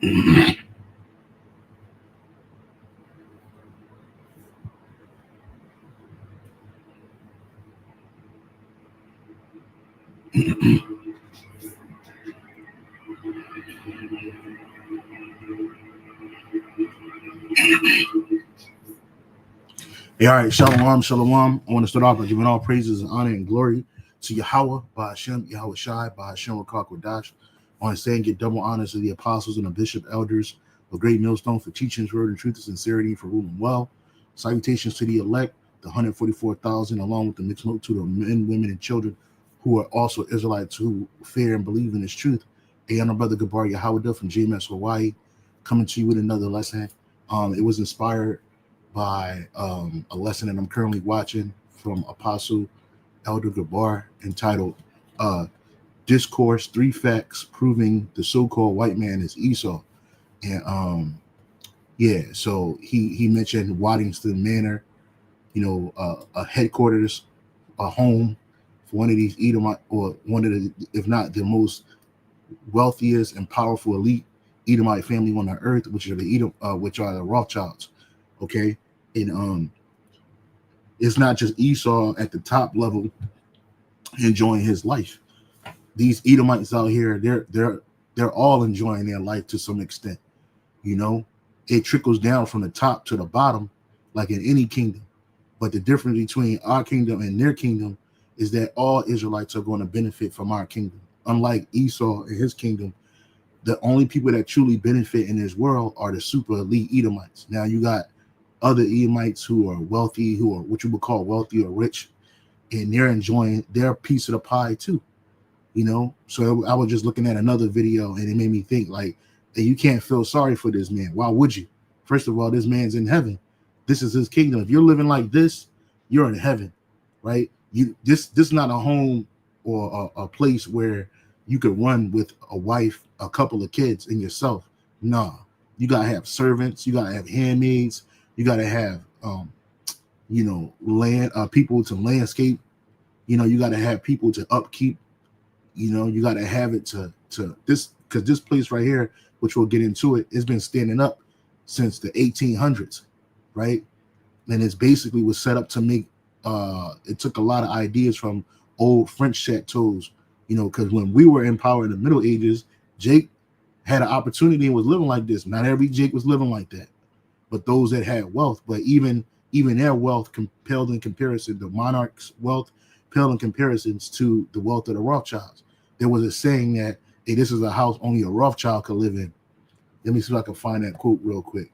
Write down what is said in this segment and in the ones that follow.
Hey, all right, shalom, shalom. I want to start off by giving all praises and honor and glory to Yahweh, by Hashem, Yahweh Shai, by Hashem, Rakak Wadash. I want to say and give double honors to the apostles and the bishop elders of Great Millstone for teaching word and truth and sincerity, for ruling well. Salutations to the elect, the 144,000, along with the mixed multitude of men, women, and children who are also Israelites who fear and believe in this truth. Hey, I'm brother Gabar Yahweh from GMS Hawaii, coming to you with another lesson. It was inspired by a lesson that I'm currently watching from Apostle Elder Gabar entitled Discourse, 3 Facts Proving the So-Called White Man is Esau. And so he mentioned Waddington Manor, a headquarters, a home for one of these Edomite, or one of the, if not the most wealthiest and powerful elite Edomite family on the earth, which are the Rothschilds. Okay. And it's not just Esau at the top level enjoying his life. These Edomites out here, they're all enjoying their life to some extent. It trickles down from the top to the bottom, like in any kingdom. But the difference between our kingdom and their kingdom is that all Israelites are going to benefit from our kingdom. Unlike Esau and his kingdom, the only people that truly benefit in this world are the super elite Edomites. Now you got other Edomites who are wealthy, who are what you would call wealthy or rich, and they're enjoying their piece of the pie too. So I was just looking at another video, and it made me think, like, hey, you can't feel sorry for this man. Why would you? First of all, this man's in heaven. This is his kingdom. If you're living like this, you're in heaven, right? This is not a home or a place where you could run with a wife, a couple of kids, and yourself. Nah, you gotta have servants. You gotta have handmaids. You got to have, land people to landscape. You got to have people to upkeep. You got to have it to this, because this place right here, which we'll get into it, has been standing up since the 1800s, right? And it's basically was set up to make. It took a lot of ideas from old French chateaus, because when we were in power in the Middle Ages, Jake had an opportunity and was living like this. Not every Jake was living like that. But those that had wealth, but even their wealth compelled in comparison, the monarch's wealth paled in comparisons to the wealth of the Rothschilds. There was a saying that, hey, this is a house only a Rothschild could live in. Let me see if I can find that quote real quick.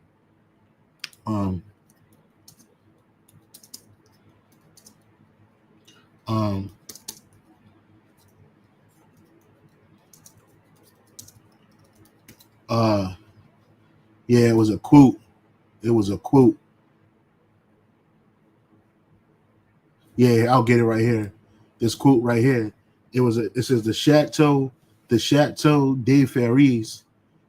It was a quote. Yeah, I'll get it right here. This quote right here. It says the Chateau de Ferries,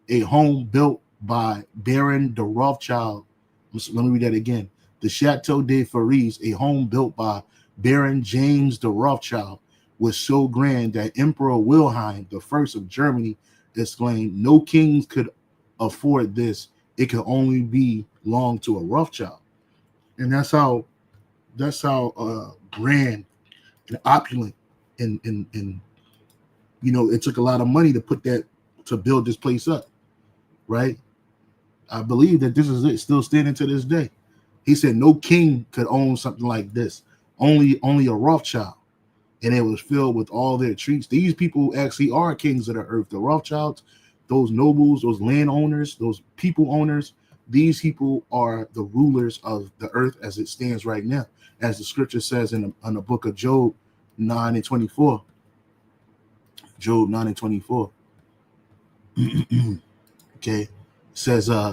a home built by Baron de Rothschild. Let me read that again. The Chateau de Ferries, a home built by Baron James de Rothschild, was so grand that Emperor Wilhelm I of Germany exclaimed, "No kings could afford this. It could only belong to a Rothschild." And that's how grand and opulent and it took a lot of money to build this place up, right? I believe that this is it, still standing to this day. He said no king could own something like this, only a Rothschild. And it was filled with all their treats. These people actually are kings of the earth. The Rothschilds, those nobles, those landowners, those people owners, these people are the rulers of the earth as it stands right now, as the scripture says in the book of Job 9:24. Job 9:24. Okay, it says the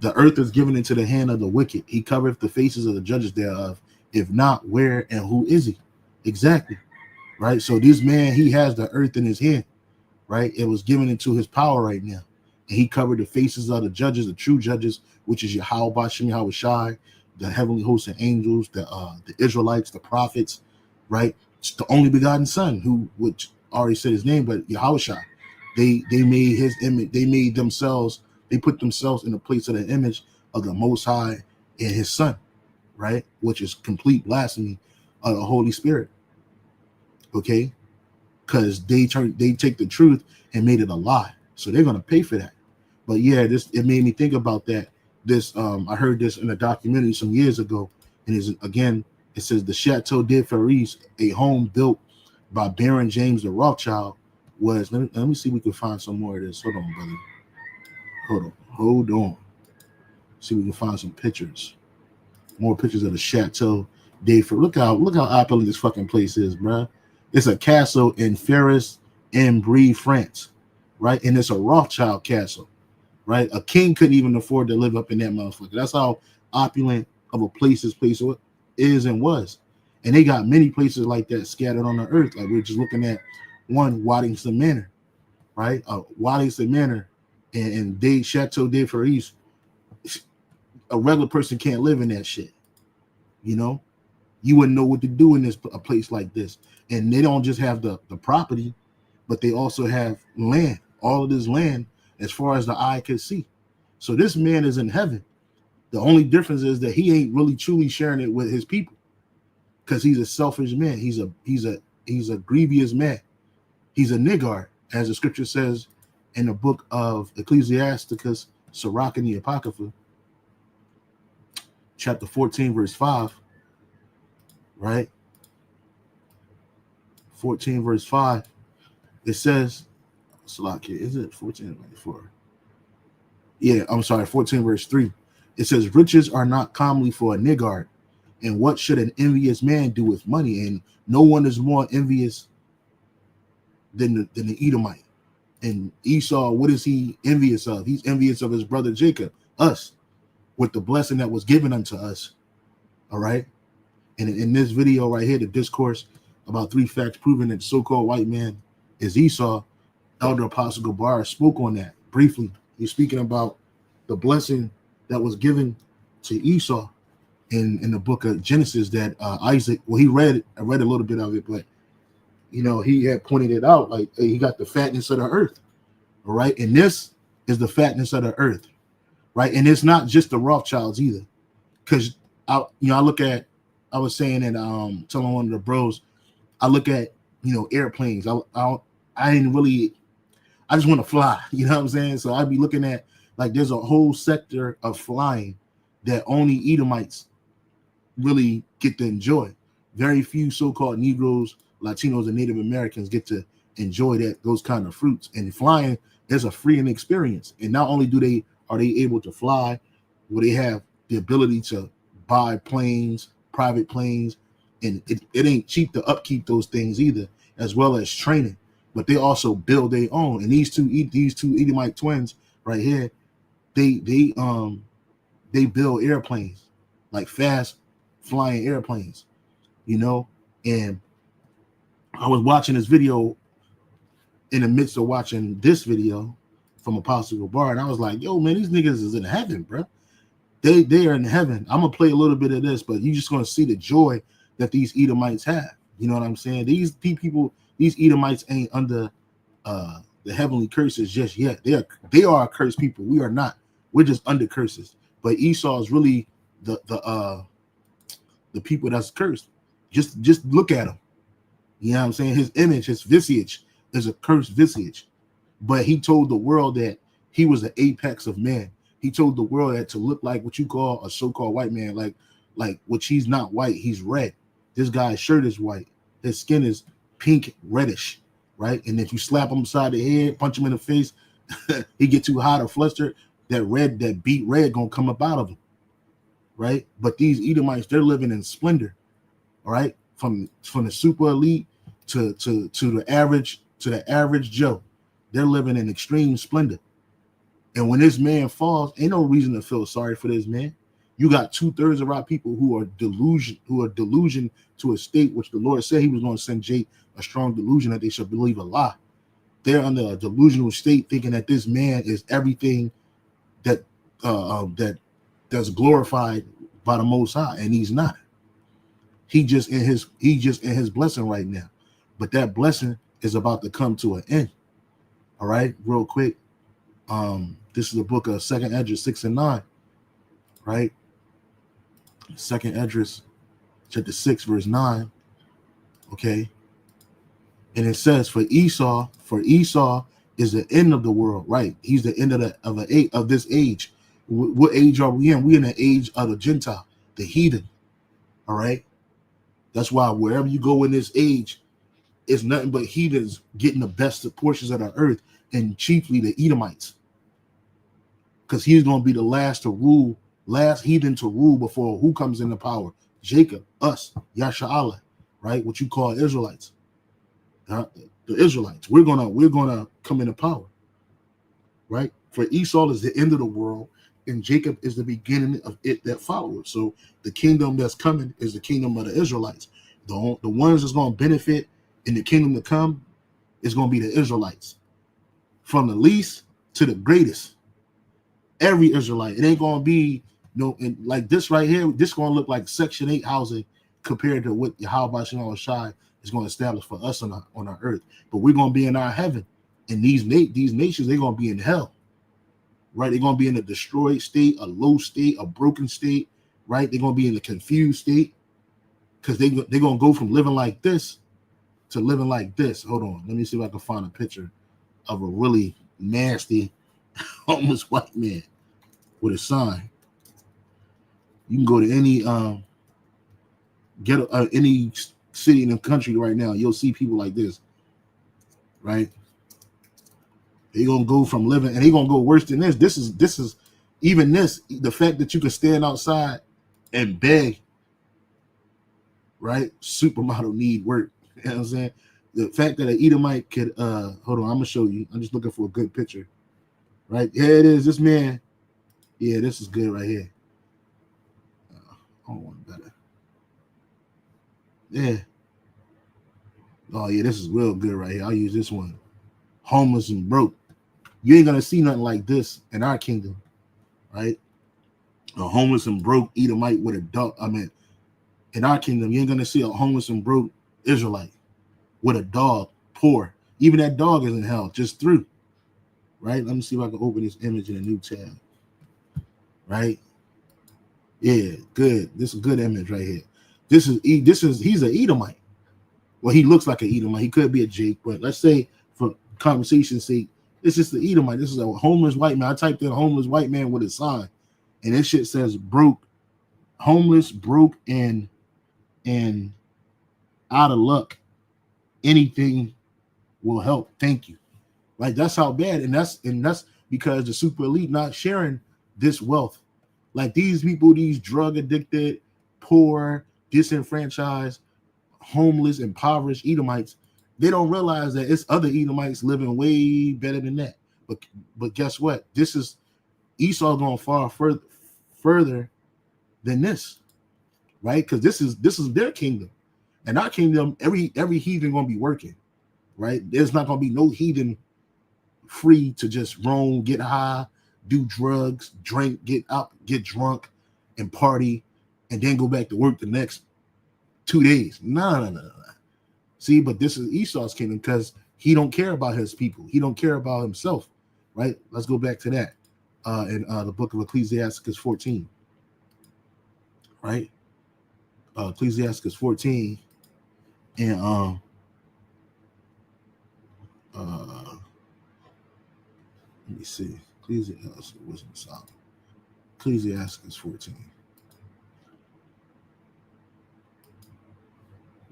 earth is given into the hand of the wicked. He covereth the faces of the judges thereof. If not, where and who is he? Exactly, right? So this man, he has the earth in his hand, right? It was given into his power right now. And he covered the faces of the judges, the true judges, which is Yahweh, Bashem, Yahweh Shai, the heavenly hosts and angels, the Israelites, the prophets, right? It's the only begotten son, which already said his name, but Yahweh Shai, They made his image. They made themselves. They put themselves in the place of the image of the Most High and His Son, right? Which is complete blasphemy of the Holy Spirit. Okay, because they take the truth and made it a lie, so they're gonna pay for that. But yeah, it made me think about that. I heard this in a documentary some years ago, and it says the Chateau de Paris, a home built by Baron James the Rothschild, was. Let me see if we can find some more of this. Hold on, brother. Hold on. See if we can find some pictures. More pictures of the Chateau de Paris. Look how opulent this fucking place is, bruh. It's a castle in Ferris-en-Brie, France, right? And it's a Rothschild castle, right? A king couldn't even afford to live up in that motherfucker. That's how opulent of a place this place is and was. And they got many places like that scattered on the earth. Like we're just looking at one, Waddington Manor, right? Waddington Manor and Chateau de Paris. A regular person can't live in that shit, you know? You wouldn't know what to do in a place like this. And they don't just have the property, but they also have land. All of this land as far as the eye can see. So this man is in heaven. The only difference is that he ain't really truly sharing it with his people, because he's a selfish man. He's a grievous man. He's a niggard, as the scripture says in the book of Ecclesiasticus, Sirach, and the Apocrypha, chapter 14, verse 5. Right? 14 verse 5. It says, is it 14 or 4? Yeah, I'm sorry, 14 verse 3. It says, riches are not commonly for a niggard, and what should an envious man do with money? And no one is more envious than the Edomite. And Esau, what is he envious of? He's envious of his brother Jacob, us, with the blessing that was given unto us. All right. And in this video right here, the discourse about 3 facts proving that the so-called white man is Esau, Elder Apostle Gabar spoke on that briefly. He's speaking about the blessing that was given to Esau in the book of Genesis that Isaac, well, I read a little bit of it, but you know, he had pointed it out, like, hey, he got the fatness of the earth. All right. And this is the fatness of the earth. Right. And it's not just the Rothschilds either. Because I was saying and telling one of the bros, I look at, airplanes. I just want to fly, you know what I'm saying? So I'd be looking at, like, there's a whole sector of flying that only Edomites really get to enjoy. Very few so-called Negroes, Latinos, and Native Americans get to enjoy those kind of fruits. And flying is a freeing experience. And not only are they able to fly, where they have the ability to buy planes, private planes, and it ain't cheap to upkeep those things either, as well as training. But they also build their own. And these two Edomite twins right here, they build airplanes, like fast flying airplanes, And I was watching this video in the midst of watching this video from Apostle Gabar, and I was like, yo, man, these niggas is in heaven, bro. They are in heaven. I'm gonna play a little bit of this, but you're just gonna see the joy that these Edomites have. You know what I'm saying? These people, these Edomites ain't under the heavenly curses just yet. They are a cursed people. We are not. We're just under curses. But Esau is really the people that's cursed. Just look at him. You know what I'm saying? His image, his visage is a cursed visage. But he told the world that he was the apex of man. He told the world that to look like what you call a so-called white man, like which he's not white, he's red. This guy's shirt is white. His skin is pink reddish, right? And if you slap him beside the head, punch him in the face, he get too hot or flustered, that beat red gonna come up out of him, right? But these Edomites, they're living in splendor, all right? From the super elite to the average Joe, they're living in extreme splendor. And when this man falls, ain't no reason to feel sorry for this man. You got 2/3 of our people who are delusion to a state which the Lord said he was going to send Jake a strong delusion that they should believe a lie. They're under a delusional state, thinking that this man is everything that's glorified by the Most High, and he's not. He just in his blessing right now, but that blessing is about to come to an end. All right, real quick. This is the book of 2nd Esdras 6 and 9. Right? 2nd Esdras chapter 6, verse 9. Okay. And it says, for Esau is the end of the world, right? He's the end of this age. What age are we in? We're in the age of the Gentile, the heathen. All right. That's why wherever you go in this age, it's nothing but heathens getting the best of portions of the earth, and chiefly the Edomites. Because he's going to be the last heathen to rule before who comes into power? Jacob, us, Yasha'Allah, right? What you call Israelites. The Israelites. We're gonna come into power. Right? For Esau is the end of the world, and Jacob is the beginning of it that follows. So the kingdom that's coming is the kingdom of the Israelites. The ones that's going to benefit in the kingdom to come is going to be the Israelites. From the least to the greatest. Every Israelite. It ain't going to be and like this right here. This going to look like Section 8 housing compared to what Yahweh Shalom Shai is going to establish for us on our earth. But we're going to be in our heaven. And these nations, they're going to be in hell. Right? They're going to be in a destroyed state, a low state, a broken state. Right? They're going to be in a confused state. Because they're going to go from living like this to living like this. Hold on. Let me see if I can find a picture of a really nasty homeless white man with a sign. You can go to any any city in the country right now. You'll see people like this, right? They're gonna go from living, and they're gonna go worse than this. This is even this. The fact that you can stand outside and beg, right? Supermodel need work. You know what I'm saying? The fact that an Edomite could hold on, I'm gonna show you. I'm just looking for a good picture. Right? Here it is. This man. Yeah, this is good right here. I want better. Yeah. Oh yeah, this is real good right here. I'll use this one. Homeless and broke. You ain't gonna see nothing like this in our kingdom, right? A homeless and broke Edomite with a dog. I mean, in our kingdom, you ain't gonna see a homeless and broke Israelite with a dog, poor. Even that dog is in hell, just through. Right? Let me see if I can open this image in a new tab. Right? Yeah, good. This is a good image right here. He's an Edomite. Well, he looks like an Edomite. He could be a Jake, but let's say for conversation's sake, it's just the Edomite. This is a homeless white man. I typed in homeless white man with a sign, and this shit says broke, homeless, broke, and out of luck. Anything will help. Thank you. Like that's how bad, and that's because the super elite not sharing this wealth. Like these people, these drug addicted, poor, disenfranchised, homeless, impoverished Edomites, they don't realize that it's other Edomites living way better than that. But guess what? This is Esau going far further than this, right? Because this is their kingdom, and our kingdom, every heathen gonna be working, right? There's not gonna be no heathen free to just roam, get high, do drugs, drink, get up, get drunk, and party, and then go back to work the next 2 days. No. See, but this is Esau's kingdom because he don't care about his people. He don't care about himself, right? Let's go back to that in the book of Ecclesiastes 14, right? Ecclesiastes 14 and let me see. Ecclesiastes 14.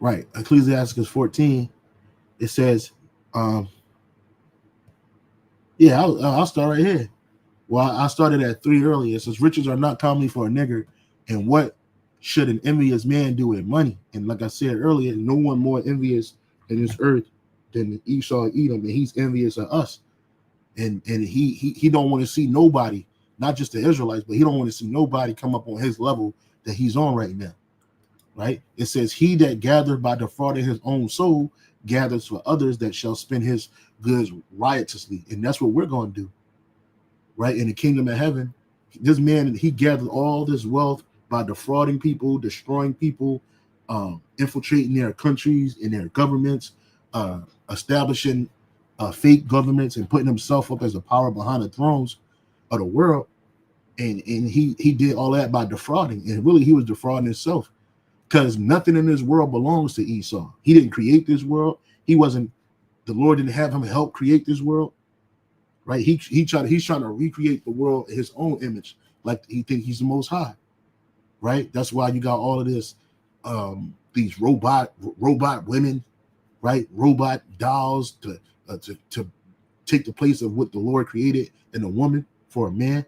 Right. Ecclesiastes 14. It says, I'll start right here. Well, I started at 3 earlier. It says, riches are not commonly for a nigger. And what should an envious man do with money? And like I said earlier, no one more envious in this earth than Esau Edom, and he's envious of us. And he don't want to see nobody, not just the Israelites, but he don't want to see nobody come up on his level that he's on right now. Right? It says, he that gathered by defrauding his own soul gathers for others that shall spend his goods riotously. And that's what we're going to do. Right? In the kingdom of heaven, this man, he gathered all this wealth by defrauding people, destroying people, infiltrating their countries and their governments, establishing fake governments and putting himself up as the power behind the thrones of the world. And he did all that by defrauding. And really, he was defrauding himself, because nothing in this world belongs to Esau. He didn't create this world. He wasn't, the Lord didn't have him help create this world, right? He's trying to recreate the world in his own image, like he thinks he's the most high, right? That's why you got all of this, these robot women, right? Robot dolls to take the place of what the Lord created in a woman for a man,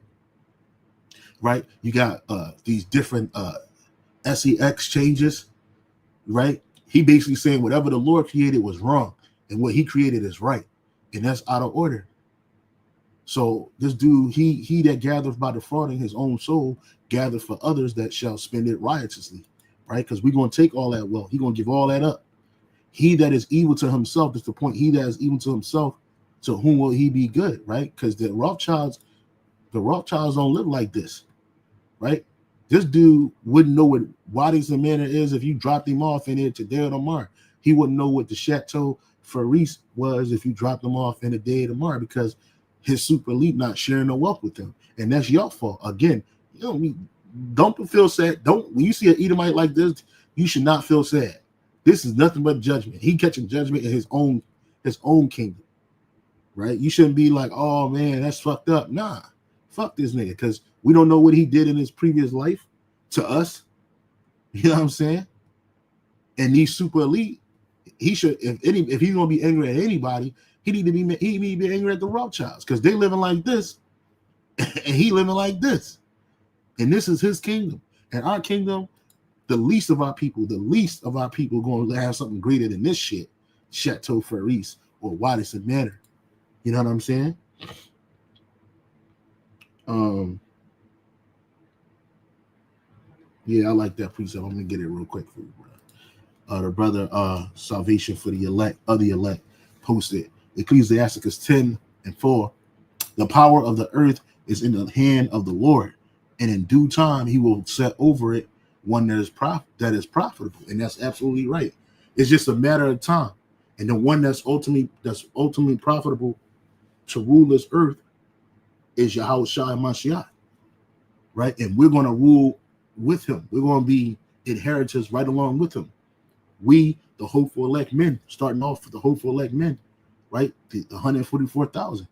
right? You got these different sex changes, right? He basically saying whatever the Lord created was wrong and what he created is right, and that's out of order. So this dude, he that gathereth by defrauding his own soul, gathereth for others that shall spend it riotously, right? Because we're going to take all that wealth. He's going to give all that up. He that is evil to himself, is the point. He that is evil to himself, to whom will he be good, right? Because the Rothschilds don't live like this, right? This dude wouldn't know what Wadis and Manor is if you dropped him off in it today or tomorrow. He wouldn't know what the Chateau Faris was if you dropped him off in a day or tomorrow, because his super elite not sharing the wealth with him. And that's your fault. Again, don't feel sad. When you see an Edomite like this, you should not feel sad. This is nothing but judgment. He catching judgment in his own kingdom, right? You shouldn't be like, oh man, that's fucked up. Nah, fuck this nigga, because we don't know what he did in his previous life to us. You know what I'm saying? And these super elite, he should, if he's gonna be angry at anybody, he need to be angry at the Rothschilds, because they living like this, and he living like this, and this is his kingdom. And our kingdom, the least of our people going to have something greater than this shit, Chateau Faris or Wadis and Manor. You know what I'm saying? Yeah, I like that precept. I'm gonna get it real quick for you, brother. The brother, Salvation for the Elect, posted Ecclesiasticus 10:4. The power of the earth is in the hand of the Lord, and in due time he will set over it one that is profitable. And that's absolutely right. It's just a matter of time. And the one that's ultimately profitable to rule this earth is Yahweh Shai Mashiach, right? And we're going to rule with him. We're going to be inheritors right along with him. We, the hopeful elect men, starting off with the hopeful elect men, right? The 144,000.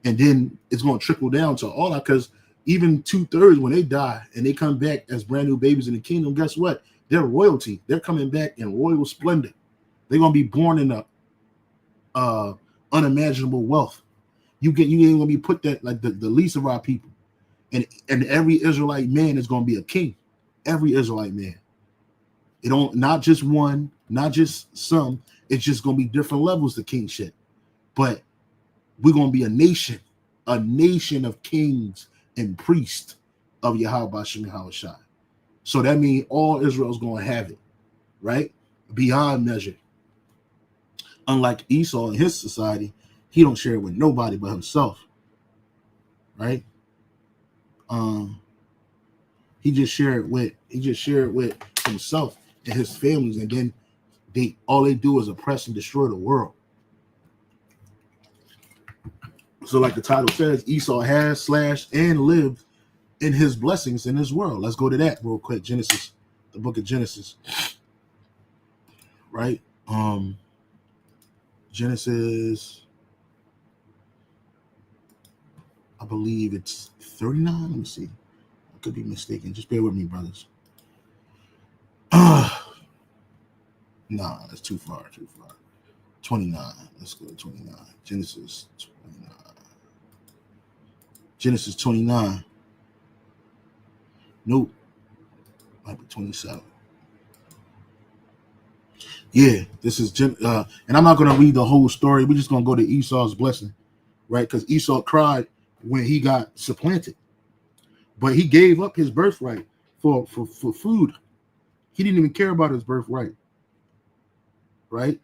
And then it's going to trickle down to all that, because even 2/3 when they die and they come back as brand new babies in the kingdom, guess what? They're royalty. They're coming back in royal splendor. They're going to be born in a unimaginable wealth. You ain't gonna be put that like the least of our people, and every Israelite man is gonna be a king. Every Israelite man. It don't, not just one, not just some. It's just gonna be different levels of kingship. But we're gonna be a nation of kings and priests of Yahweh Bashem Yahweh Shai. So that means all Israel's gonna have it, right? Beyond measure. Unlike Esau in his society, he don't share it with nobody but himself, right? He just share it with himself and his families, and then all they do is oppress and destroy the world. So, like the title says, Esau has slashed and lived in his blessings in this world. Let's go to that real quick. Genesis, the book of Genesis, right? Genesis, I believe it's 39. Let me see. I could be mistaken. Just bear with me, brothers. Nah, that's too far. 29. Let's go to 29. Genesis 29. Genesis 29. Nope. Might be 27. Yeah, this is and I'm not going to read the whole story. We're just going to go to Esau's blessing, right? Because Esau cried when he got supplanted, but he gave up his birthright for food. He didn't even care about his birthright, right?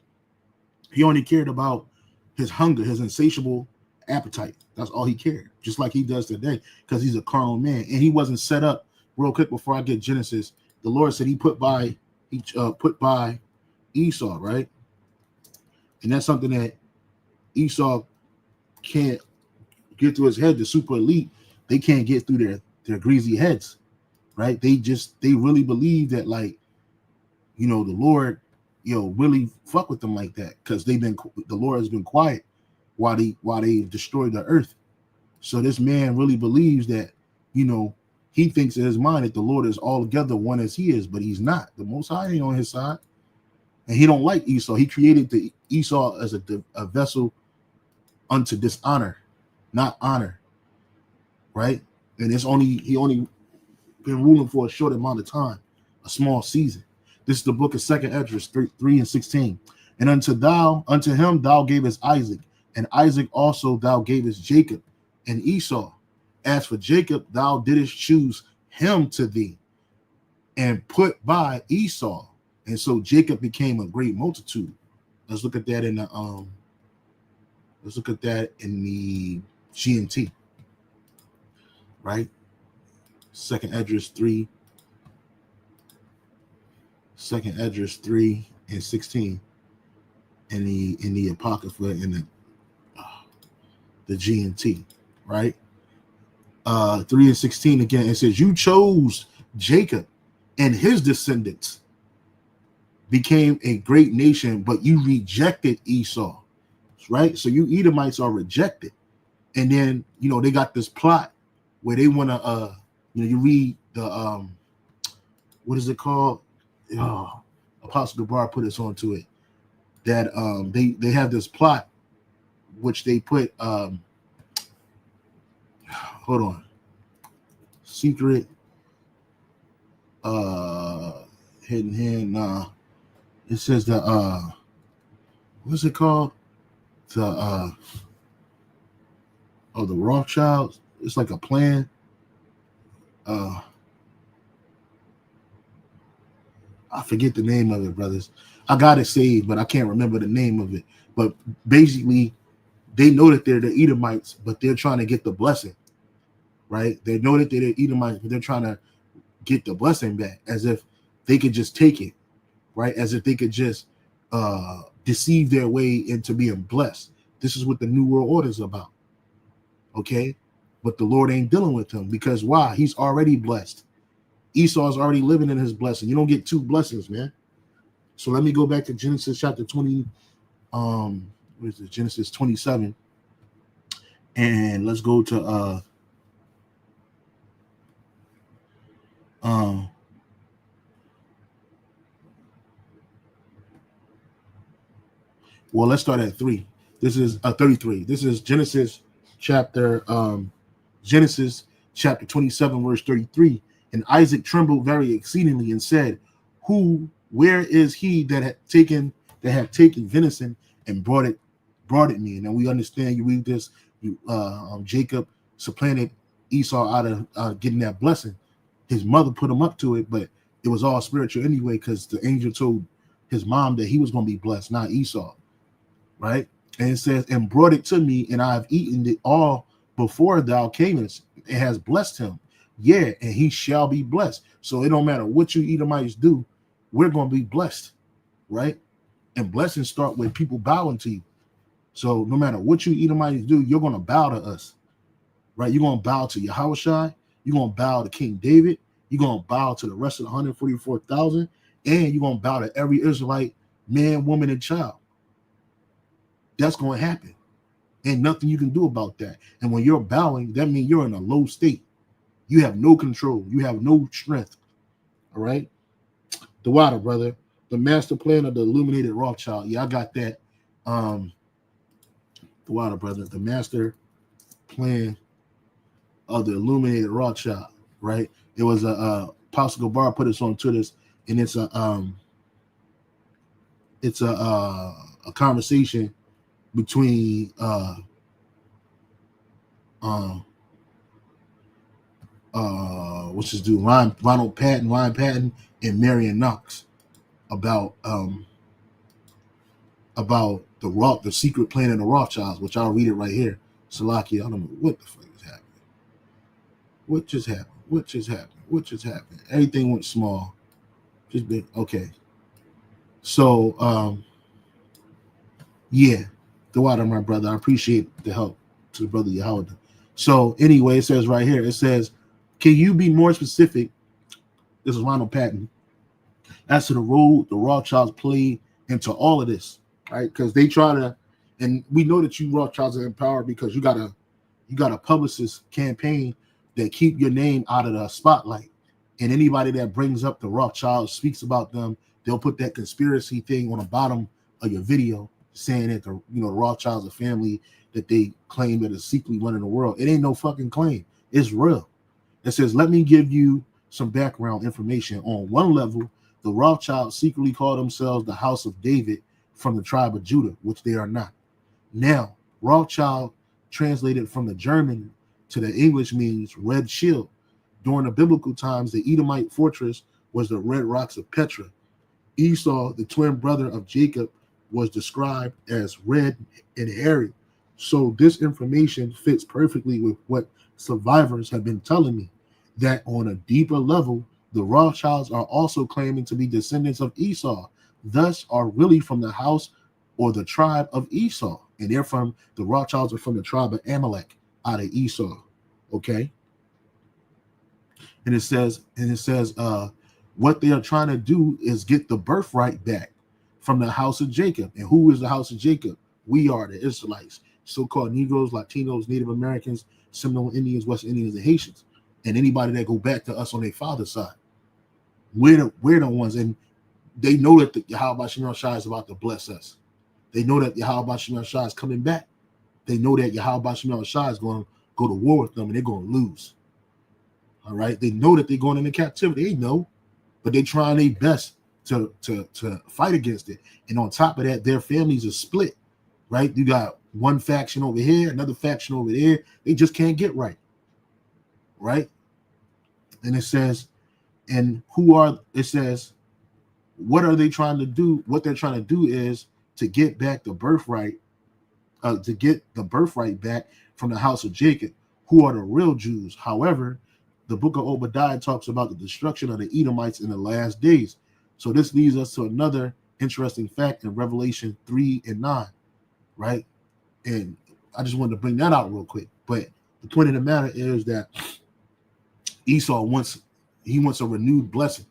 He only cared about his hunger, his insatiable appetite. That's all he cared, just like he does today, because he's a carnal man. And he wasn't set up. Real quick before I get Genesis, the Lord said he put by Esau, right? And that's something that Esau can't get through his head. The super elite, they can't get through their greasy heads, right? They really believe that, like, the Lord, really fuck with them like that, because the Lord has been quiet while they destroyed the earth. So this man really believes that, he thinks in his mind that the Lord is altogether one as he is, but he's not. The Most High ain't on his side, and he don't like Esau. He created the Esau as a vessel unto dishonor, not honor, right? And he only been ruling for a short amount of time, a small season. This is the book of 2nd Esdras 3:16. And unto him thou gavest Isaac, and Isaac also thou gavest Jacob and Esau. As for Jacob, thou didst choose him to thee, and put by Esau. And so Jacob became a great multitude. Let's look at that in the GNT, right? 2nd Esdras 3:16, in the Apocrypha, in the GNT, right? 3:16 again. It says, "You chose Jacob, and his descendants became a great nation, but you rejected Esau." Right? So you Edomites are rejected, and then they got this plot where they want to you read the what is it called? Apostle Gabar put us onto it, that they have this plot which they put hold on, secret hidden hand. It says the what's it called? The the Rothschilds. It's like a plan. I forget the name of it, brothers. I got it saved, but I can't remember the name of it. But basically, they know that they're the Edomites, but they're trying to get the blessing, right? They know that they're the Edomites, but they're trying to get the blessing back, as if they could just take it, right? As if they could just deceive their way into being blessed. This is what the New World Order is about, okay? But the Lord ain't dealing with him, because why? He's already blessed. Esau's already living in his blessing. You don't get two blessings, man. So let me go back to Genesis chapter 20. What is it? Genesis 27. And let's go to well, let's start at 3. This is 33. This is Genesis chapter 27, verse 33. And Isaac trembled very exceedingly and said, where is he that had taken venison and brought it me? And then we understand, you read this, Jacob supplanted Esau out of getting that blessing. His mother put him up to it, but it was all spiritual anyway, because the angel told his mom that he was going to be blessed, not Esau, right? And it says, and brought it to me, and I have eaten it all before thou camest. It has blessed him. Yeah, and he shall be blessed. So it don't matter what you Edomites do, we're going to be blessed, right? And blessings start with people bowing to you. So no matter what you Edomites do, you're going to bow to us, right? You're going to bow to Yahushua. You're going to bow to King David. You're going to bow to the rest of the 144,000. And you're going to bow to every Israelite, man, woman, and child. That's going to happen. And nothing you can do about that. And when you're bowing, that means you're in a low state. You have no control. You have no strength. All right? The water, brother. The master plan of the illuminated Rothschild. Yeah, I got that. The water, brother. The master plan of the illuminated Rothschild. Right? It was Apostle Gabar put us on to this, and it's a conversation between what's his dude, Ryan Patton, and Marion Knox about the secret plan of the Rothschilds, which I'll read it right here. Salaki, I don't know what the fuck is happening. What just happened? Everything went small. Just been okay. So yeah. The water, my brother. I appreciate the help to the brother Yahweh. So anyway, it says right here, it says, can you be more specific? This is Ronald Patton. As to the role the Rothschilds played into all of this, right? Because they try to, and we know that you Rothschilds are in power because you got a publicist campaign that keep your name out of the spotlight. And anybody that brings up the Rothschilds, speaks about them, they'll put that conspiracy thing on the bottom of your video saying that the Rothschilds are family that they claim that is secretly running the world. It ain't no fucking claim. It's real. It says, let me give you some background information. On one level, the Rothschilds secretly call themselves the House of David from the tribe of Judah, which they are not. Now, Rothschild, translated from the German to the English, means red shield. During the biblical times, the Edomite fortress was the red rocks of Petra. Esau, the twin brother of Jacob, was described as red and hairy. So this information fits perfectly with what survivors have been telling me, that on a deeper level, the Rothschilds are also claiming to be descendants of Esau, thus are really from the house or the tribe of Esau. And the Rothschilds are from the tribe of Amalek out of Esau. Okay. And it says, what they are trying to do is get the birthright back from the house of Jacob. And who is the house of Jacob? We are the Israelites, so-called Negroes, Latinos, Native Americans, Seminole Indians, West Indians, and Haitians, and anybody that go back to us on their father's side. We're the ones, and they know that the Yahweh Shem Shai is about to bless us. They know that Yahweh Shem Shai is coming back. They know that Yahweh Shem Shai is going to go to war with them, and they're going to lose. All right, they know that they're going into captivity. They know, but they're trying their best to fight against it. And on top of that, their families are split. Right, you got one faction over here, another faction over there. They just can't get right. Right, and it says, what are they trying to do? What they're trying to do is to get back the birthright, to get the birthright back from the house of Jacob, who are the real Jews. However, the book of Obadiah talks about the destruction of the Edomites in the last days. So this leads us to another interesting fact in Revelation 3 and 9, right? And I just wanted to bring that out real quick. But the point of the matter is that Esau wants a renewed blessing,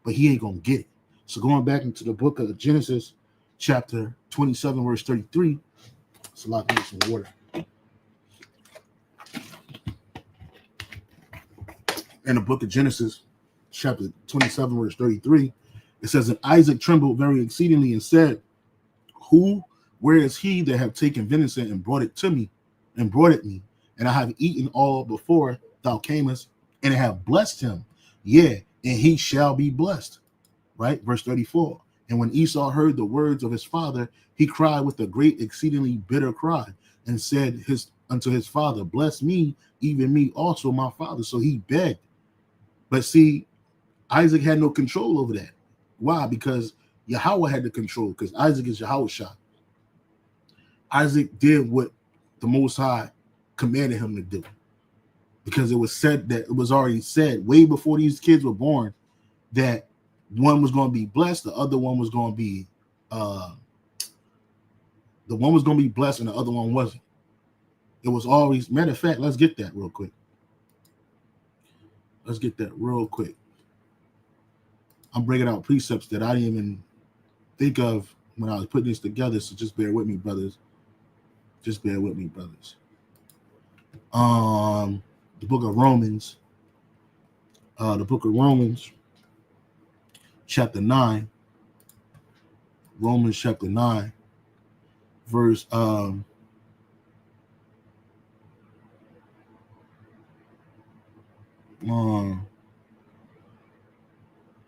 but he ain't gonna get it. So going back into the book of Genesis, chapter 27, verse 33. It's a lot of some water. In the book of Genesis, chapter 27, verse 33, it says, and Isaac trembled very exceedingly and said, where is he that have taken venison and brought it me? And I have eaten all before thou camest, and I have blessed him. Yeah, and he shall be blessed. Right? Verse 34. And when Esau heard the words of his father, he cried with a great exceedingly bitter cry, and said unto his father, bless me, even me also, my father. So he begged. But see, Isaac had no control over that. Why? Because Yahweh had the control, because Isaac is Yahweh Shai. Isaac did what the Most High commanded him to do, because it was already said way before these kids were born that one was going to be blessed, the other one was going to be blessed, and the other one wasn't. It was always, matter of fact, let's get that real quick. I'm bringing out precepts that I didn't even think of when I was putting this together, so just bear with me, brothers. The book of Romans, chapter 9. Romans chapter 9, verse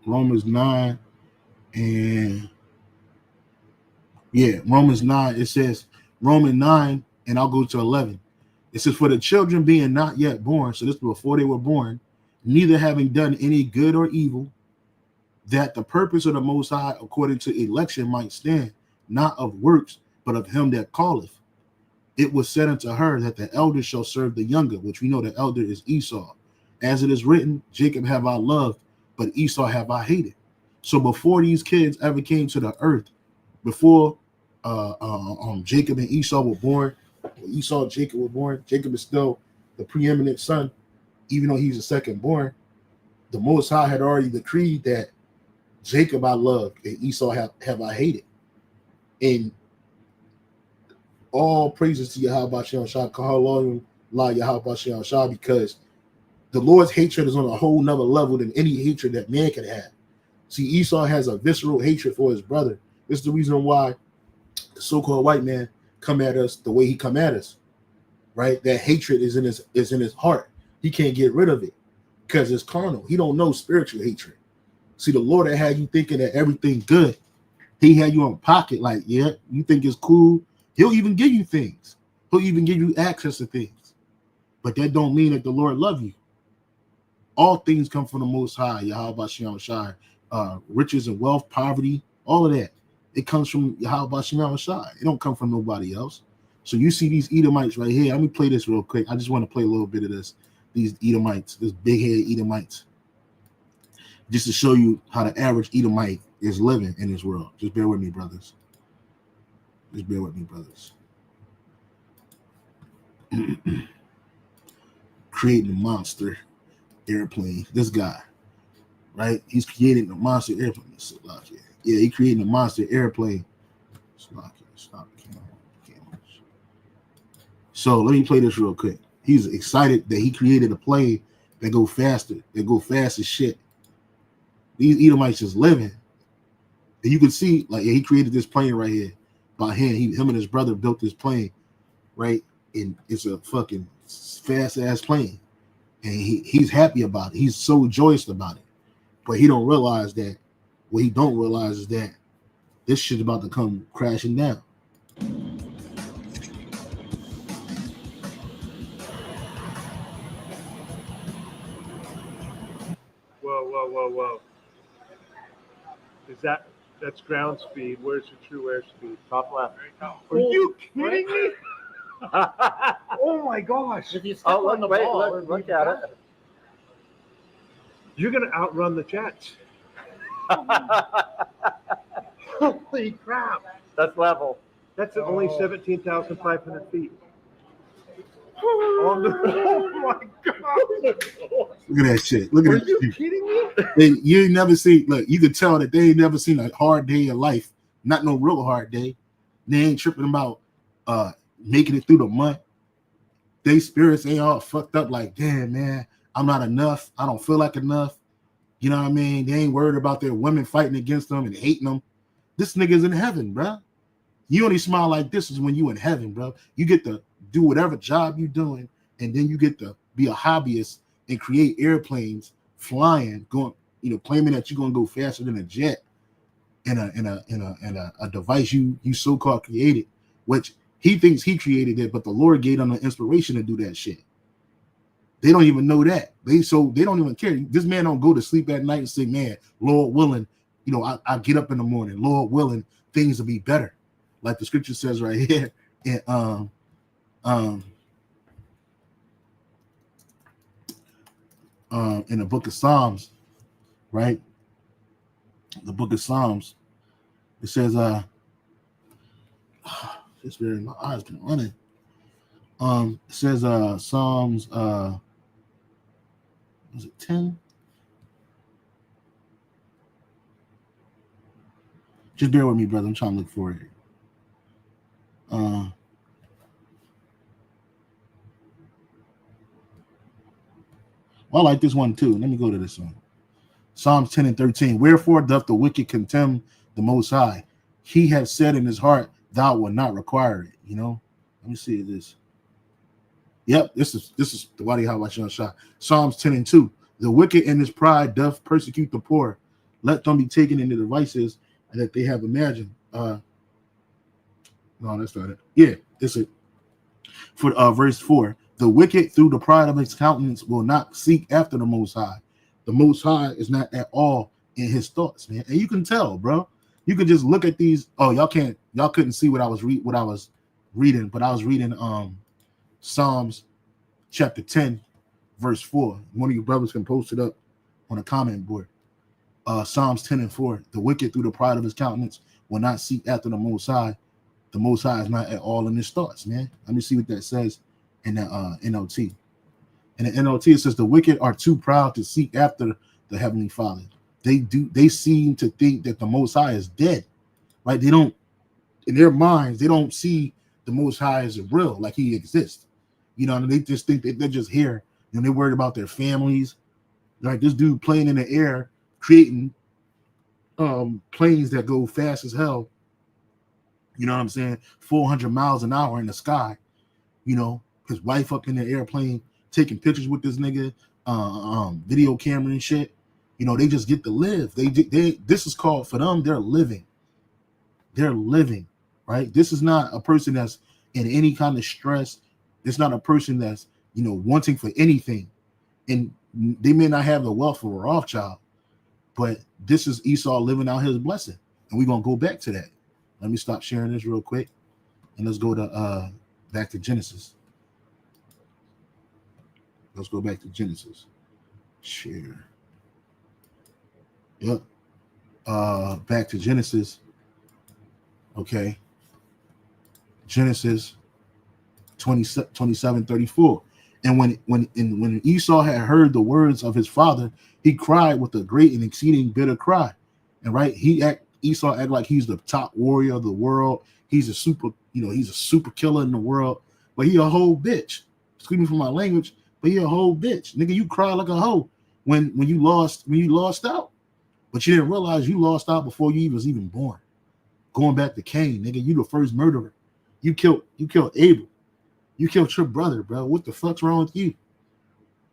Romans 9 and Romans 9. It says Romans 9, and I'll go to 11. It says, for the children being not yet born, so this is before they were born, neither having done any good or evil, that the purpose of the Most High according to election might stand, not of works, but of him that calleth. It was said unto her that the elder shall serve the younger, which we know the elder is Esau. As it is written, Jacob have I loved, but Esau have I hated. So before these kids ever came to the earth, before Jacob and Esau were born. When Esau and Jacob were born, Jacob is still the preeminent son, even though he's the second born. The Most High had already decreed that Jacob I loved and Esau have I hated. And all praises to Yahweh Shem Shah, Yahweh Shem Shah, because the Lord's hatred is on a whole nother level than any hatred that man can have. See, Esau has a visceral hatred for his brother. This is the reason why the so-called white man come at us the way he come at us, right? That hatred is in his heart. He can't get rid of it because it's carnal. He don't know spiritual hatred. See, the Lord that had you thinking that everything good, he had you on pocket like, yeah, you think it's cool. He'll even give you things. He'll even give you access to things. But that don't mean that the Lord love you. All things come from the Most High, Yahweh Shem Shai. Riches and wealth, poverty, all of that. It comes from Yahweh Shem Shai. It don't come from nobody else. So you see these Edomites right here. Let me play this real quick. I just want to play a little bit of this. These Edomites, this big-headed Edomites. Just to show you how the average Edomite is living in this world. Just bear with me, brothers. Just bear with me, brothers. Creating a monster airplane. This guy, right? He's creating a monster airplane. Yeah, he creating a monster airplane. Stop. So let me play this real quick. He's excited that he created a plane that go faster, fast as shit. These Edomites just living. And you can see, like, yeah, he created this plane right here by hand. Him and his brother built this plane, right? And it's a fucking fast-ass plane. And he's happy about it. He's so joyous about it. But he don't realize that, what he don't realize is that this shit's about to come crashing down. Whoa. That's ground speed. Where's the true airspeed? Top left. Are you kidding me? Oh my gosh. If you step on the ball, look at it. You're going to outrun the jets. Holy crap. That's level. That's at only 17,500 feet. Oh my God. Look at that shit. Look at Are that you shit. kidding me? You ain't never seen, look, you could tell that they ain't never seen a hard day in life. Not no real hard day. They ain't tripping about making it through the month. They spirits ain't all fucked up like, damn, man, I'm not enough. I don't feel like enough. You know what I mean? They ain't worried about their women fighting against them and hating them. This nigga's in heaven, bro. You only smile like this is when you in heaven, bro. You get to do whatever job you're doing, and then you get to be a hobbyist and create airplanes flying, going, claiming that you're gonna go faster than a jet in a device you so-called created, which he thinks he created it, but the Lord gave them the inspiration to do that shit. They don't even know that. They don't even care. This man don't go to sleep at night and say, man, Lord willing, I get up in the morning, Lord willing, things will be better. Like the scripture says right here in the book of Psalms, right? The book of Psalms, it says, it's very, my eyes been running. It says, Psalms, was it 10? Just bear with me, brother. I'm trying to look for it. I like this one too. Let me go to this one. Psalms 10 and 13. Wherefore doth the wicked contemn the Most High? He hath said in his heart, thou wilt not require it. Let me see this. Yep, this is the Wadi Hawashan Shah. Psalms 10 and 2. The wicked in his pride doth persecute the poor. Let them be taken into the devices that they have imagined. No, that's not it. Yeah, it's it. For verse 4. The wicked through the pride of his countenance will not seek after the Most High. The Most High is not at all in his thoughts, man. And you can tell, bro. You could just look at these. Oh, y'all couldn't see what I was reading, but I was reading Psalms chapter 10, verse 4. One of you brothers can post it up on a comment board. Psalms 10 and 4. The wicked through the pride of his countenance will not seek after the Most High. The Most High is not at all in his thoughts, man. Let me see what that says in the NLT. In the NLT, it says the wicked are too proud to seek after the Heavenly Father. They seem to think that the Most High is dead, right? They don't, in their minds, they don't see the Most High as real, like he exists. You know, and they just think that they're just here. You know, they're worried about their families. Like this dude playing in the air, creating planes that go fast as hell. You know what I'm saying? 400 miles an hour in the sky. You know, his wife up in the airplane taking pictures with this nigga, video camera and shit. You know, they just get to live. They this is called, for them, they're living. They're living, right? This is not a person that's in any kind of stress. It's not a person that's, you know, wanting for anything. And they may not have the wealth of a Rothschild, but this is Esau living out his blessing. And we're going to go back to that. Let me stop sharing this real quick. And let's go to back to Genesis. Let's go back to Genesis. Share. Yep. Back to Genesis. Okay. Genesis 27:34. And when Esau had heard the words of his father, he cried with a great and exceeding bitter cry. And right, Esau act like he's the top warrior of the world. He's a super killer in the world, but he a whole bitch. Excuse me for my language, but he a whole bitch. Nigga, you cry like a hoe when you lost out. But you didn't realize you lost out before you was even born. Going back to Cain, nigga, you the first murderer. You killed Abel. You killed your brother, bro. What the fuck's wrong with you?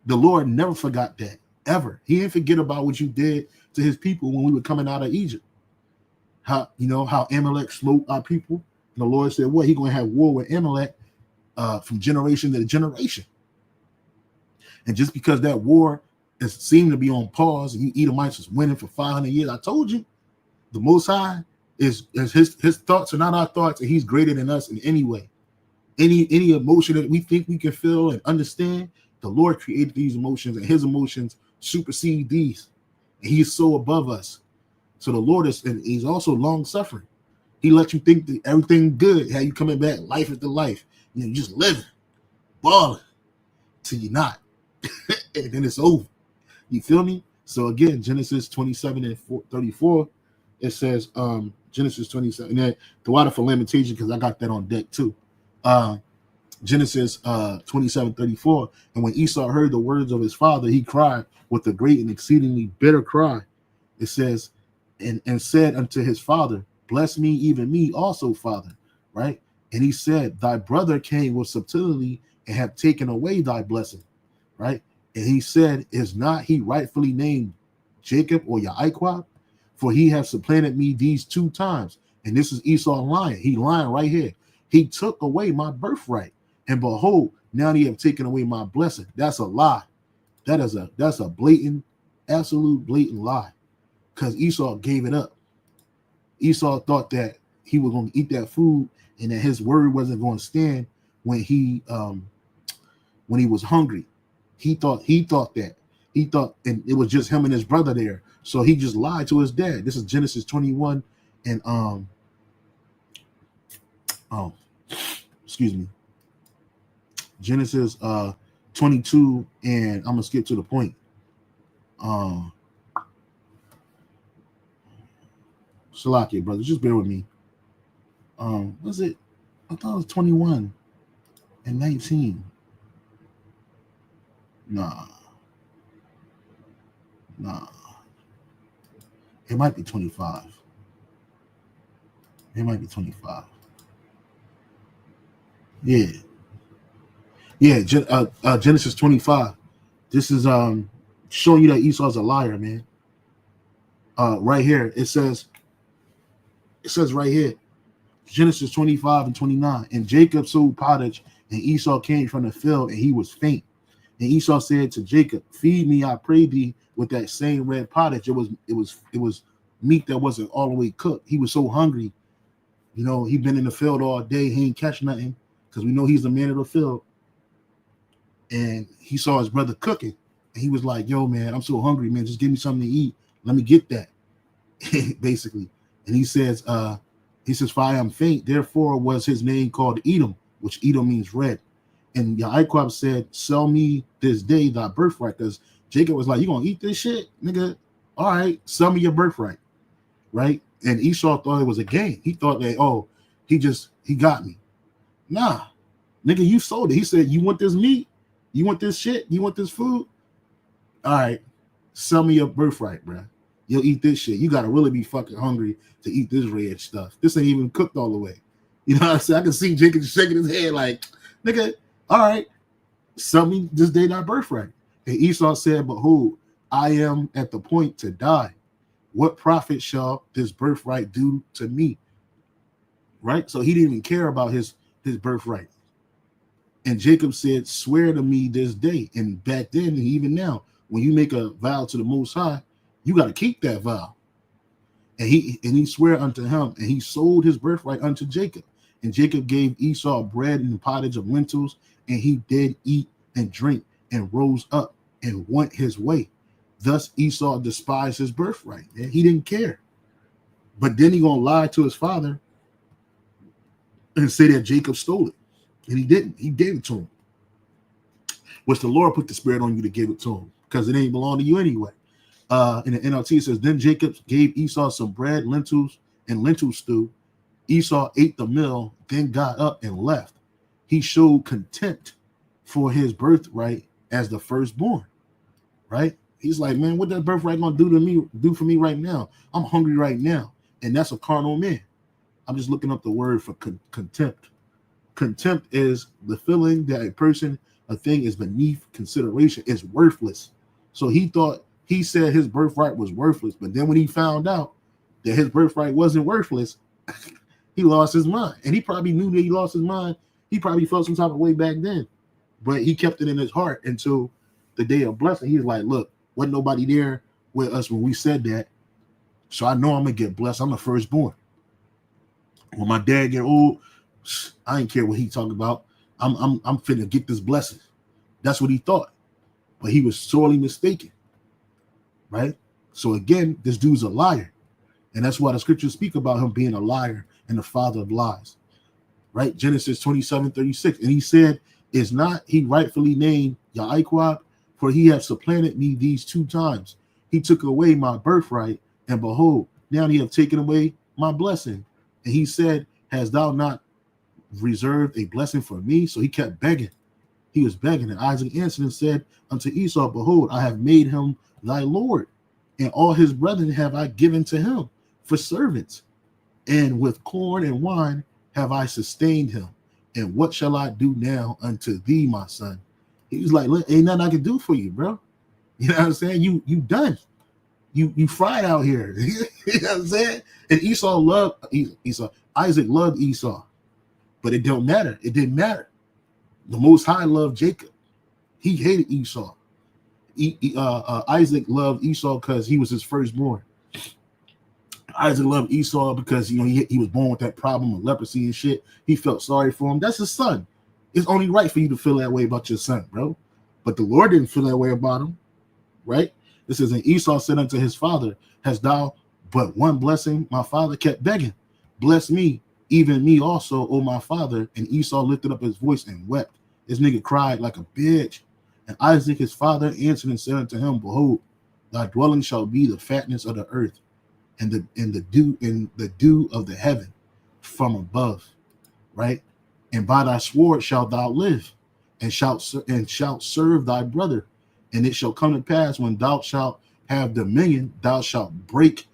The Lord never forgot that, ever. He didn't forget about what you did to his people when we were coming out of Egypt. How Amalek smote our people. And the Lord said, what? He going to have war with Amalek from generation to generation. And just because that war seemed to be on pause and you Edomites was winning for 500 years, I told you, the Most High is his thoughts are not our thoughts, and he's greater than us in any way. Any emotion that we think we can feel and understand, the Lord created these emotions, and his emotions supersede these. And he is so above us. So the Lord he's also long suffering. He lets you think that everything good, how you coming back life after life, you know, just living, balling, till you're not. And then it's over. You feel me? So again, Genesis 27:34, it says, Genesis 27, and the water for lamentation, because I got that on deck too. Genesis 27:34, and when Esau heard the words of his father, he cried with a great and exceedingly bitter cry. It says, and said unto his father, bless me, even me also, father. Right? And he said, thy brother came with subtlety and have taken away thy blessing. Right? And he said, is not he rightfully named Jacob or Yaquab? For he have supplanted me these 2 times. And this is Esau lying. He lying right here. He took away my birthright. And behold, now he have taken away my blessing. That's a lie. That's a blatant, absolute blatant lie. Because Esau gave it up. Esau thought that he was going to eat that food and that his word wasn't going to stand when he was hungry. He thought that. He thought, and it was just him and his brother there. So he just lied to his dad. This is Genesis 21 and excuse me. Genesis 22, and I'm gonna skip to the point. Shalakia, brother, just bear with me. Was it? I thought it was 21 and 19. Nah. It might be 25. It might be 25. Yeah. Genesis 25. This is showing you that Esau's a liar, man. Right here, it says right here, Genesis 25 and 29. And Jacob sowed pottage, and Esau came from the field, and he was faint. And Esau said to Jacob, feed me, I pray thee, with that same red pottage. It was meat that wasn't all the way cooked. He was so hungry. You know, he'd been in the field all day. He ain't catch nothing, because we know he's the man of the field. And he saw his brother cooking. And he was like, yo, man, I'm so hungry, man. Just give me something to eat. Let me get that, basically. And he says, He says, for I am faint, therefore was his name called Edom, which Edom means red. And Yaakov said, sell me this day thy birthright. Because Jacob was like, you gonna eat this shit, nigga? All right, sell me your birthright, right? And Esau thought it was a game. He thought that, oh, he got me. Nah, nigga, you sold it. He said, you want this meat? You want this shit? You want this food? All right, sell me your birthright, bro. You'll eat this shit. You gotta really be fucking hungry to eat this red stuff. This ain't even cooked all the way. You know what I'm saying? I can see Jacob shaking his head like, nigga, all right, sell me this day thy birthright. And Esau said, behold, I am at the point to die. What profit shall this birthright do to me? Right? So he didn't even care about his birthright. And Jacob said, swear to me this day. And back then, and even now, when you make a vow to the Most High, you got to keep that vow. And he swore unto him, and he sold his birthright unto Jacob. And Jacob gave Esau bread and pottage of lentils, and he did eat and drink and rose up and went his way. Thus Esau despised his birthright. And he didn't care. But then he gonna lie to his father and say that Jacob stole it. And he didn't. He gave it to him. Which the Lord put the spirit on you to give it to him, because it ain't belong to you anyway. In the NLT, it says, then Jacob gave Esau some bread, lentils, and lentil stew. Esau ate the meal, then got up and left. He showed contempt for his birthright as the firstborn, right? He's like, man, what that birthright gonna do for me right now? I'm hungry right now. And that's a carnal man. I'm just looking up the word for contempt. Contempt is the feeling that a thing is beneath consideration, is worthless. So he said his birthright was worthless, but then when he found out that his birthright wasn't worthless, he lost his mind. And he probably knew that he lost his mind. He probably felt some type of way back then, but he kept it in his heart until the day of blessing. He's like, look, wasn't nobody there with us when we said that, so I know I'm gonna get blessed. I'm the firstborn. When my dad get old, I ain't care what he talking about. I'm finna get this blessing. That's what he thought, but he was sorely mistaken. Right? So again, this dude's a liar. And that's why the scriptures speak about him being a liar and the father of lies. Right? Genesis 27:36. And he said, is not he rightfully named Yaakov? For he hath supplanted me these 2 times. He took away my birthright, and behold, now he hath taken away my blessing. And he said, hast thou not reserved a blessing for me? So he kept begging. He was begging. And Isaac answered and said unto Esau, behold, I have made him thy Lord, and all his brethren have I given to him for servants, and with corn and wine have I sustained him. And what shall I do now unto thee, my son? He was like, look, ain't nothing I can do for you, bro. You know what I'm saying? You done. You fried out here. You know what I'm saying? And Isaac loved Esau, but it don't matter. It didn't matter. The Most High loved Jacob. He hated Esau. Isaac loved Esau because he was his firstborn. Isaac loved Esau because he was born with that problem of leprosy and shit. He felt sorry for him. That's his son. It's only right for you to feel that way about your son, bro. But the Lord didn't feel that way about him, right? This is, and Esau said unto his father, hast thou but one blessing? My father kept begging, bless me, even me also, O my father. And Esau lifted up his voice and wept. This nigga cried like a bitch. And Isaac his father answered and said unto him, behold, thy dwelling shall be the fatness of the earth, and the dew of the heaven from above, right? And by thy sword shalt thou live, and shalt serve thy brother. And it shall come to pass, when thou shalt have dominion, thou shalt break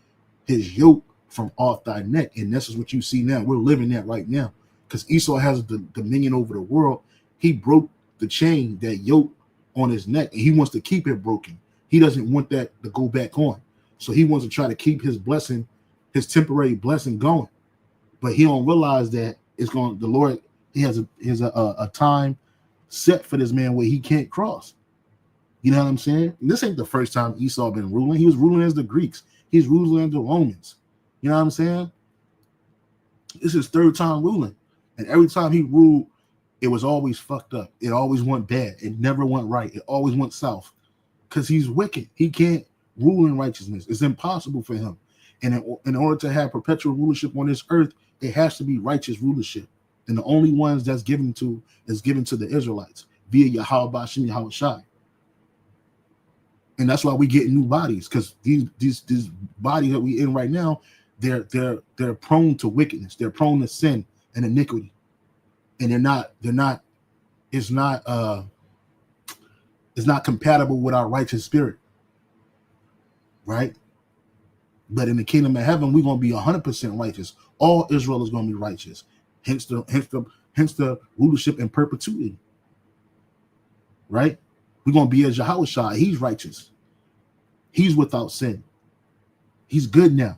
his yoke from off thy neck. And this is what you see now. We're living that right now, because Esau has the dominion over the world. He broke the chain, that yoke on his neck, and he wants to keep it broken. He doesn't want that to go back on. So he wants to try to keep his blessing, his temporary blessing going. But he don't realize that the Lord, he has a time set for this man where he can't cross. You know what I'm saying? And this ain't the first time Esau been ruling. He was ruling as the Greeks. He's ruling as the Romans. You know what I'm saying? This is his 3rd time ruling. And every time he ruled, it was always fucked up. It always went bad. It never went right. It always went south, because he's wicked. He can't rule in righteousness. It's impossible for him. And in order to have perpetual rulership on this earth, it has to be righteous rulership. And the only ones that's given to is given to the Israelites via Yahweh Bashim Yahweh Shai. And that's why we get new bodies, because these bodies that we in right now, they're prone to wickedness, they're prone to sin and iniquity, and it's not compatible with our righteous spirit, right? But in the kingdom of heaven, we're gonna be 100% righteous. All Israel is gonna be righteous. Hence the rulership in perpetuity, right? We're gonna be as Yahweh Shai. He's righteous. He's without sin. He's good now.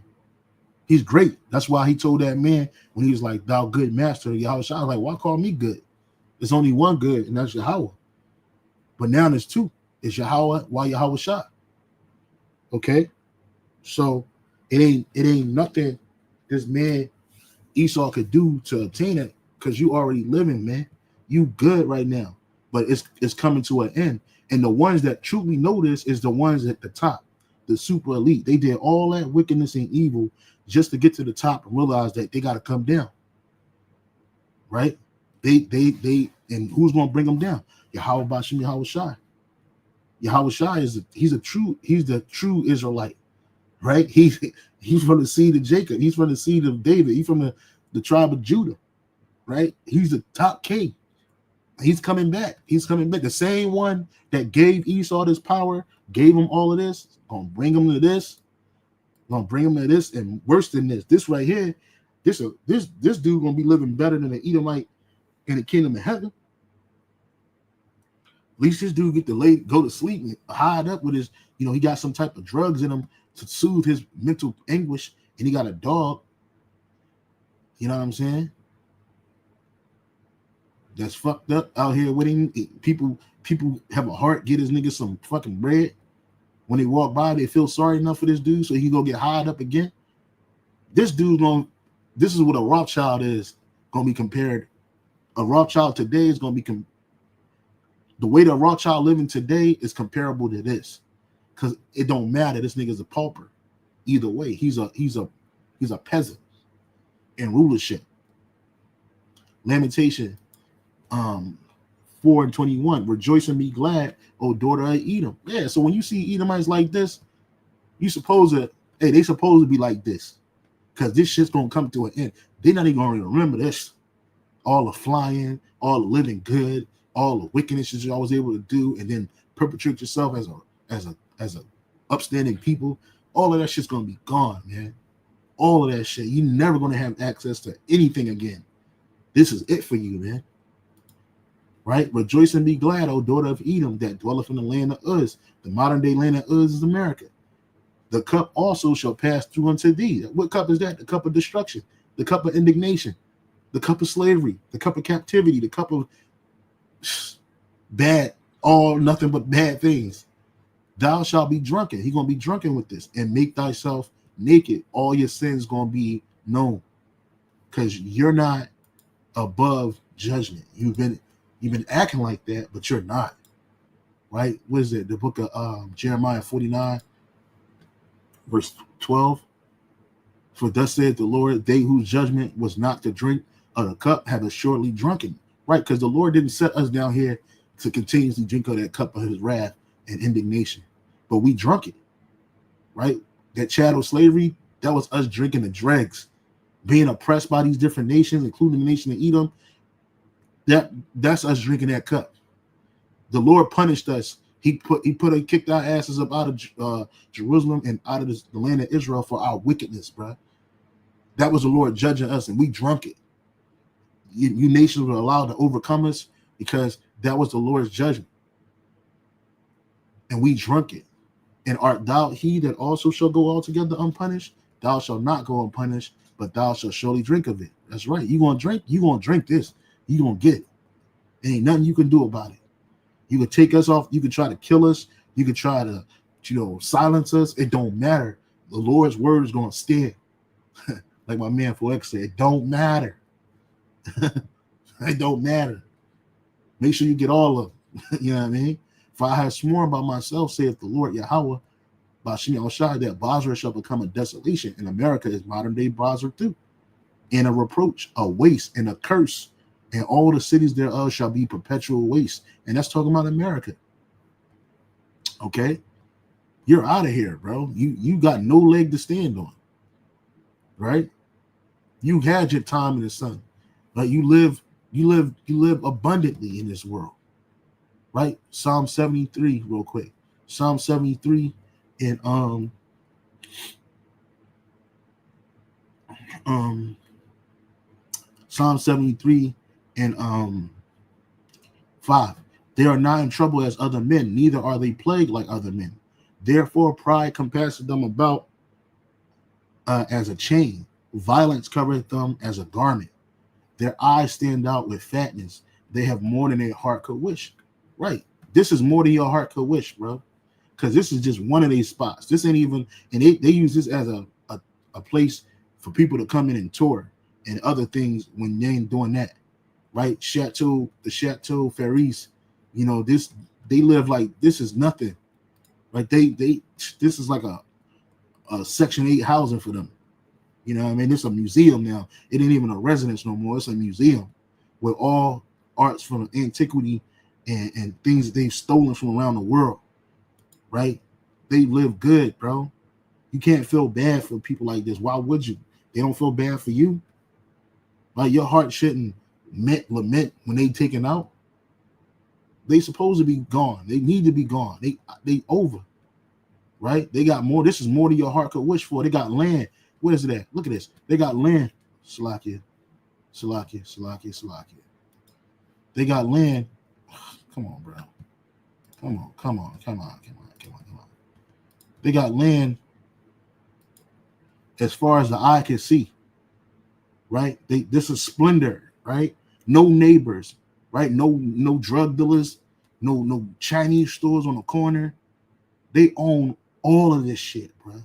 He's great. That's why he told that man when he was like, "Thou good master," Yahweh Shai, like, why call me good? There's only one good, and that's Yahweh. But now there's two. It's Yahweh, why Yahweh Shai. Okay, so it ain't nothing this man Esau could do to obtain it, because you already living, man. You good right now, but it's coming to an end. And the ones that truly know this is the ones at the top, the super elite. They did all that wickedness and evil just to get to the top and realize that they got to come down, right? They and who's going to bring them down? Yahweh Bashim Yahweh Shai. Yahweh Shai he's the true Israelite, right? He's from the seed of Jacob. He's from the seed of David. He's from the tribe of Judah, right? He's the top king. He's coming back. He's coming back. The same one that gave Esau this power, gave him all of this, gonna bring him to this, and worse than this. This right here, this dude gonna be living better than the Edomite in the kingdom of heaven. At least this dude get to go to sleep and hide up with his, he got some type of drugs in him to soothe his mental anguish, and he got a dog. You know what I'm saying? That's fucked up out here with him. People have a heart, get this nigga some fucking bread. When they walk by, they feel sorry enough for this dude, so he gonna get hired up again. This is what a Rothschild is gonna be compared. A Rothschild today is gonna be the way the Rothschild living today is comparable to this, because it don't matter. This nigga's a pauper. Either way, he's a peasant in rulership. Lamentation 4:21. Rejoice and be glad, O daughter of Edom. Yeah, so when you see Edomites like this, they supposed to be like this, because this shit's gonna come to an end. They're not even gonna remember this. All the flying, all the living good, all the wickedness that you was able to do, and then perpetrate yourself as a upstanding people. All of that shit's gonna be gone, man. All of that shit. You're never gonna have access to anything again. This is it for you, man. Right? Rejoice and be glad, O daughter of Edom, that dwelleth in the land of Uz. The modern day land of Uz is America. The cup also shall pass through unto thee. What cup is that? The cup of destruction, the cup of indignation, the cup of slavery, the cup of captivity, the cup of bad, all nothing but bad things. Thou shalt be drunken. He's gonna be drunken with this, and make thyself naked. All your sins gonna be known, because you're not above judgment. You've been acting like that, but you're not. Right? What is it? The book of Jeremiah 49, verse 12. For thus saith the Lord, they whose judgment was not to drink of the cup have assuredly drunken. Right? Because the Lord didn't set us down here to continuously drink of that cup of his wrath and indignation, but we drunk it. Right? That chattel slavery, that was us drinking the dregs, being oppressed by these different nations, including the nation of Edom. That's us drinking that cup. The Lord punished us. He kicked our asses up out of Jerusalem and out of the land of Israel for our wickedness, bro. That was the Lord judging us, and we drunk it. You nations were allowed to overcome us because that was the Lord's judgment, and we drunk it. And art thou he that also shall go altogether unpunished? Thou shalt not go unpunished, but thou shalt surely drink of it. That's right. You gonna drink this. You gonna get it. There ain't nothing you can do about it. You could take us off. You could try to kill us. You could try to, silence us. It don't matter. The Lord's word is gonna stand. Like my man Fox said, it don't matter. It don't matter. Make sure you get all of them. You know what I mean? For I have sworn by myself, saith the Lord Yahweh, by Shem Shai, that Basra shall become a desolation. And America is modern day Basra too. and a reproach, a waste, and a curse, and all the cities thereof shall be perpetual waste. And that's talking about America. Okay, you're out of here, bro. You got no leg to stand on, right? You had your time in the sun, but you live abundantly in this world, right? Psalm 73, real quick. Psalm 73 and Psalm 73 and 5. They are not in trouble as other men, neither are they plagued like other men. Therefore, pride compasseth them about as a chain. Violence covereth them as a garment. Their eyes stand out with fatness. They have more than their heart could wish. Right. This is more than your heart could wish, bro. Because this is just one of these spots. This ain't even, and they use this as a place for people to come in and tour and other things when they ain't doing that. Right. The Chateau Ferris, you know, they live like this is nothing. Like this is like a Section 8 housing for them. You know what I mean? It's a museum now. It ain't even a residence no more. It's a museum with all arts from antiquity and things that they've stolen from around the world, right? They live good, bro. You can't feel bad for people like this. Why would you? They don't feel bad for you. Like your heart shouldn't lament when they taken out. They supposed to be gone. They need to be gone. They over, right? They got more. This is more than your heart could wish for. They got land. What is it at? Look at this. They got land. Salakia. They got land. Come on, bro. Come on. They got land as far as the eye can see. Right? This is splendor, right? No neighbors, right? No drug dealers, no Chinese stores on the corner. They own all of this shit, bro.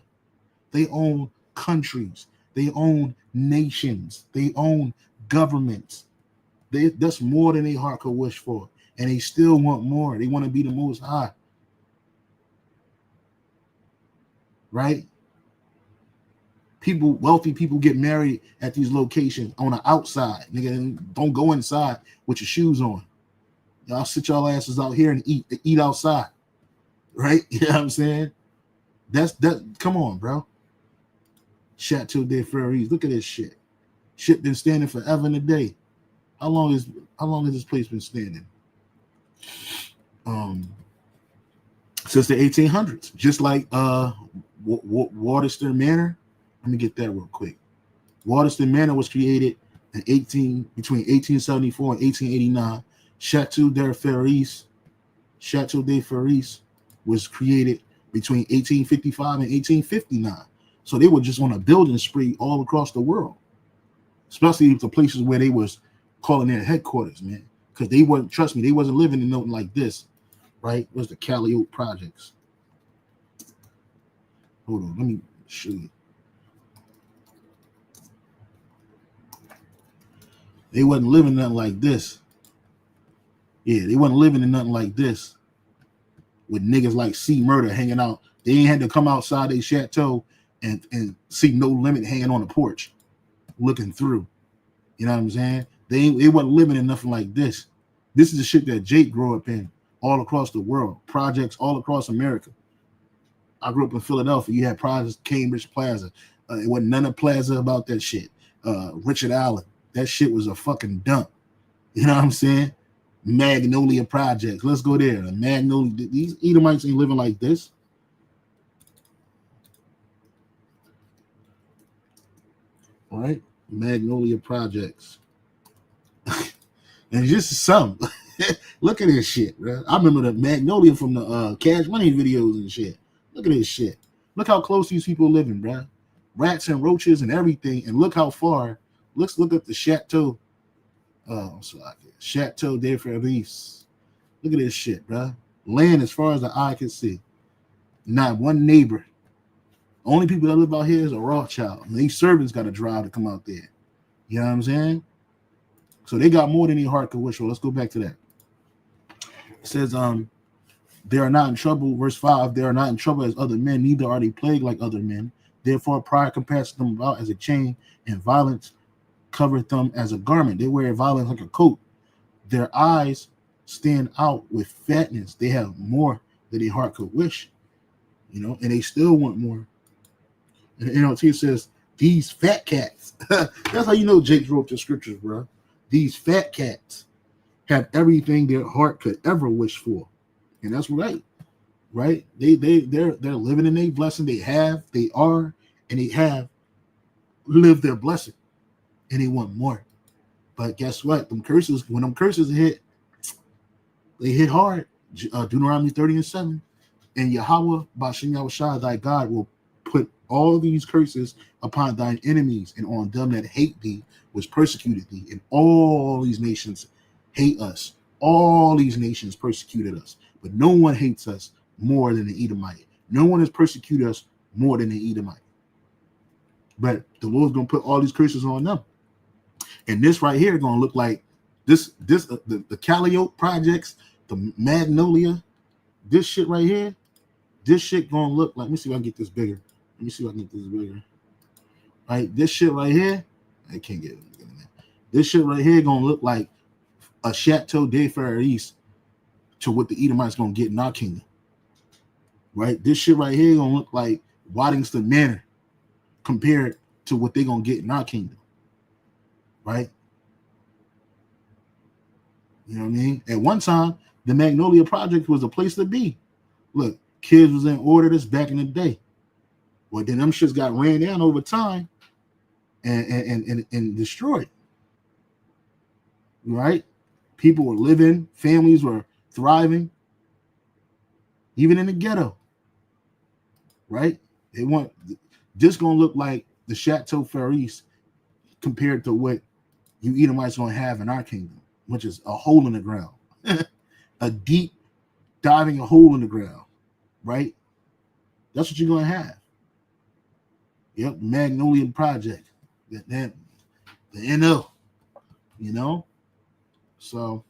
They own countries, they own nations, they own governments. That's more than their heart could wish for, and they still want more. They want to be the most high, right? Wealthy people get married at these locations on the outside. Nigga, don't go inside with your shoes on. Y'all sit y'all asses out here and eat outside, right? You know what I'm saying? Come on, bro. Chateau de Ferris. Look at this shit. Shit been standing forever and a day. How long has this place been standing? Since the 1800s. Just like Waterston Manor. Let me get that real quick. Waterston Manor was created between 1874 and 1889. Chateau de Ferris was created between 1855 and 1859. So they were just on a building spree all across the world, especially the places where they was calling their headquarters, man. Because they wasn't, trust me, they wasn't living in nothing like this, right? It was the Calliope projects. Hold on, let me show you. They wasn't living nothing like this. Yeah, they wasn't living in nothing like this with niggas like C Murder hanging out. They ain't had to come outside their chateau and see No Limit hanging on the porch looking through. You know what I'm saying? They wasn't living in nothing like this. This is the shit that Jake grew up in all across the world. Projects all across America. I grew up in Philadelphia. You had projects, Cambridge Plaza. It wasn't none of Plaza about that shit. Richard Allen. That shit was a fucking dump. You know what I'm saying? Magnolia Projects. Let's go there. The Magnolia. These Edomites ain't living like this. All right? Magnolia Projects. And just some. Look at this shit, bro. I remember the Magnolia from the Cash Money videos and shit. Look at this shit. Look how close these people are living, bro. Rats and roaches and everything. And look how far. Let's look at the Chateau. Chateau de Ferris. Look at this shit, bro. Land as far as the eye can see. Not one neighbor. Only people that live out here is a Rothschild. And these servants got to drive to come out there. You know what I'm saying? So they got more than their heart could wish for. Let's go back to that. It says, they are not in trouble. Verse 5, they are not in trouble as other men, neither are they plagued like other men. Therefore, pride compasses them about as a chain, and violence covereth them as a garment. They wear violence like a coat. Their eyes stand out with fatness. They have more than a heart could wish, and they still want more. And NLT says, these fat cats. That's how you know Jake wrote the scriptures, bro. These fat cats have everything their heart could ever wish for. And that's right. Right? They're living in their blessing. They are, and they have lived their blessing. And they want more. But guess what? When them curses hit, they hit hard. Deuteronomy 30:7. And Yahweh, Bashem Yahushua, thy God, will put all these curses upon thine enemies and on them that hate thee, which persecuted thee. And all these nations hate us. All these nations persecuted us. But no one hates us more than the Edomite. No one has persecuted us more than the Edomite. But the Lord's going to put all these curses on them. And this right here is going to look like the Calliope projects, the Magnolia, this shit right here. This shit going to look like, let me see if I can get this bigger. Right? This shit right here, I can't get it. This shit right here going to look like a Chateau de Paris to what the Edomites going to get in our kingdom. Right? This shit right here going to look like Waddington Manor compared to what they're going to get in our kingdom. Right? You know what I mean? At one time, the Magnolia Project was a place to be. Look, kids was in order this back in the day. Well, then them shits got ran down over time and destroyed. Right? People were living, families were thriving, even in the ghetto. Right? They want this gonna look like the Chateau Paris compared to what you Edomites gonna have in our kingdom, which is a hole in the ground, a deep diving a hole in the ground. Right? That's what you're gonna have. Yep, Magnolia Project. The NO. So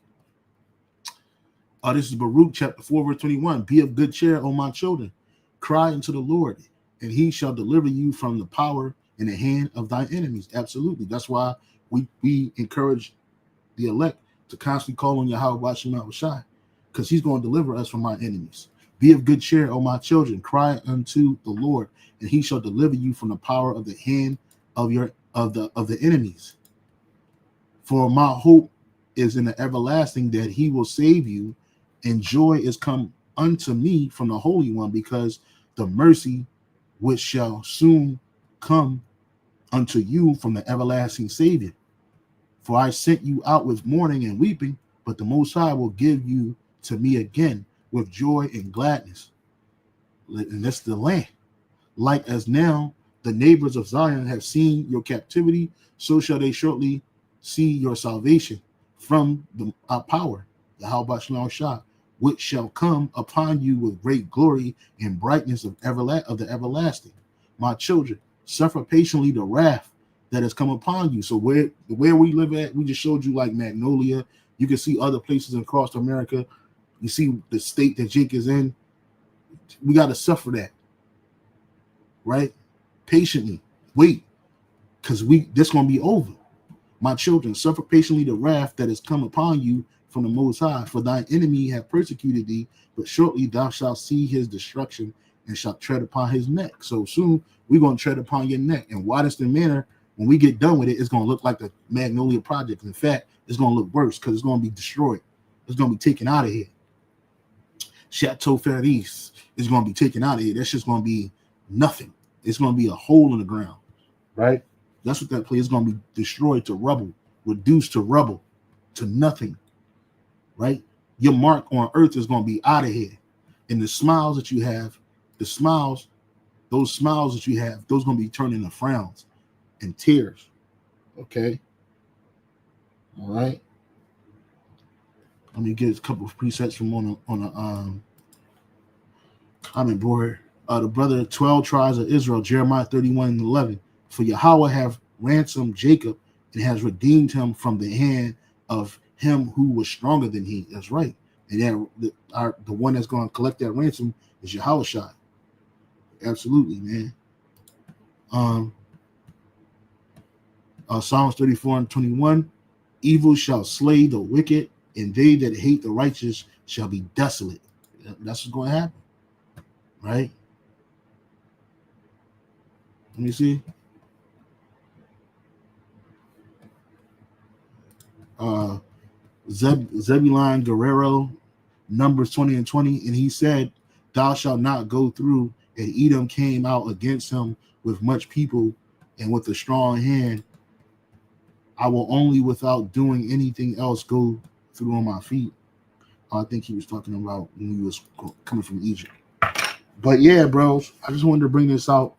this is Baruch chapter 4, verse 21. Be of good cheer, O my children. Cry unto the Lord, and he shall deliver you from the power and the hand of thine enemies. Absolutely. That's why we encourage the elect to constantly call on Yahweh Bashem Yahushua, because he's going to deliver us from our enemies. Be of good cheer, O my children. Cry unto the Lord, and he shall deliver you from the power of the hand of the enemies. For my hope is in the everlasting, that he will save you, and joy is come unto me from the Holy One, because the mercy which shall soon come unto you from the everlasting Savior. For I sent you out with mourning and weeping, but the Most High will give you to me again with joy and gladness. And that's the land. Like as now the neighbors of Zion have seen your captivity, so shall they shortly see your salvation from our power, the Yahweh Shah, which shall come upon you with great glory and brightness of the everlasting. My children, suffer patiently the wrath that has come upon you. So where we live at, we just showed you like Magnolia. You can see other places across America. You see the state that Jake is in. We got to suffer that, right? Patiently wait, because this gonna be over. My children, suffer patiently the wrath that has come upon you from the Most High. For thine enemy have persecuted thee, but shortly thou shalt see his destruction and shalt tread upon his neck. So soon we're gonna tread upon your neck. And Waddington Manor, when we get done with it, it's gonna look like the Magnolia Project. In fact, it's gonna look worse because it's gonna be destroyed. It's gonna be taken out of here. Chateau Paris is going to be taken out of here. That's just going to be nothing. It's going to be a hole in the ground, right? That's what that place is going to be, destroyed to rubble, reduced to rubble, to nothing, right? Your mark on earth is going to be out of here. And the smiles that you have, those smiles that you have, those going to be turned into frowns and tears, okay? All right. Let me get a couple of presets from on a comment board. The brother 12 tribes of Israel, Jeremiah 31:11. For Yahweh have ransomed Jacob and has redeemed him from the hand of him who was stronger than he. That's right. And then the one that's going to collect that ransom is Yahweh Shai. Absolutely, man. Psalms 34:21. Evil shall slay the wicked, and they that hate the righteous shall be desolate. That's what's going to happen, right? Let me see. Zebulon Guerrero, Numbers 20:20, and he said, "Thou shalt not go through." And Edom came out against him with much people and with a strong hand. I will only, without doing anything else, go through on my feet. I think he was talking about when he was coming from Egypt. But yeah, bros, I just wanted to bring this out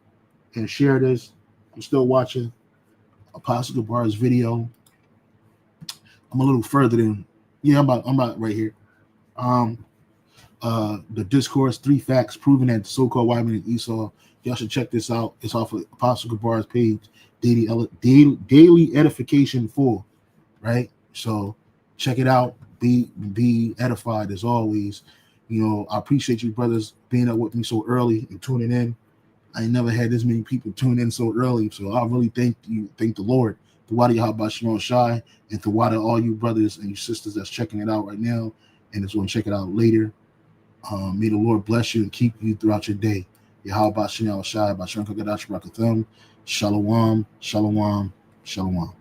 and share this. I'm still watching Apostle Gabar's video. I'm a little further than, I'm about right here. The discourse, 3 facts proving that the so-called white man is Esau. Y'all should check this out. It's off of Apostle Gabar's page, daily edification 4, right? So check it out. Be edified as always. I appreciate you brothers being up with me so early and tuning in. I ain't never had this many people tune in so early, so I really thank the Lord. The Wadi Yahweh Shimon Shai, and the Wadi all you brothers and you sisters that's checking it out right now and is going to check it out later. May the Lord bless you and keep you throughout your day. Yahweh Shimon Shai, Bashan Kagadash Rakatham, Shalom, Shalom, Shalom.